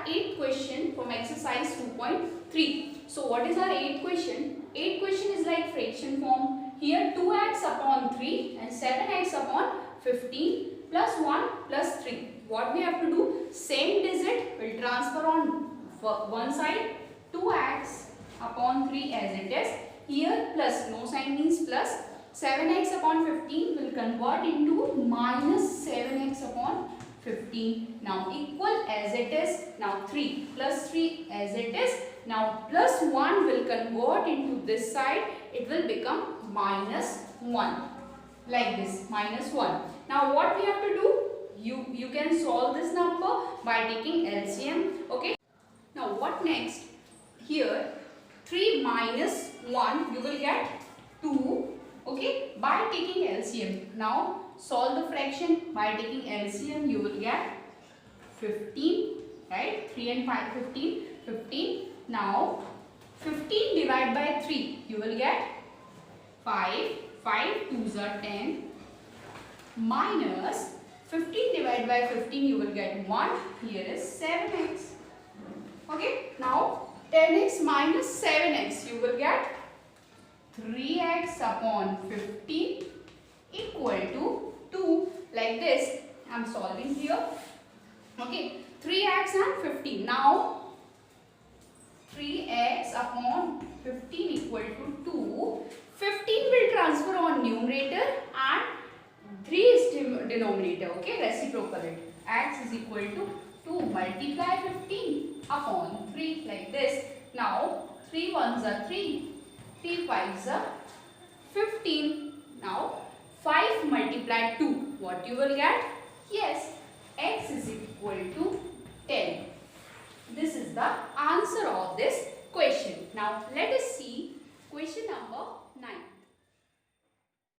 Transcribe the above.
eighth question from exercise 2.3. So what is our eighth question? Eighth question is like fraction form. Here 2x upon 3 and 7x upon 15 plus 1 plus 3. What we have to do? Same digit will transfer on one side. 2x upon 3 as it is. Here plus, no sign means plus. 7x upon 15 will convert into minus 7x upon 15. Now equal as it is. Now 3 plus 3 as it is. Now plus 1 will convert into this side. It will become minus 1. Like this, minus 1. Now what we have to do? You can solve this number by taking LCM. Okay. Now what next? Here 3 minus 1 you will get 2. Okay, by taking LCM. Now solve the fraction. By taking LCM you will get 15, right? 3 and 5, 15. 15. Now 15 divided by 3 you will get 5. 5 2s are 10 minus 15 divided by 15 you will get 1. Here is 7x. Okay, now 10x minus 7x you will get 3x upon 15 equal to 2. Like this I am solving here. Okay, 3x and 15. Now 3x upon 15 equal to 2. 15 will transfer on numerator and 3 is denominator. Okay, reciprocal it. X is equal to 2 multiply 15 upon 3 like this. Now 3 ones are 3. 3 5s are 15. Now 5 multiply 2. What you will get? Yes, x is equal to 10. This is the answer of this question. Now let us see question number 9.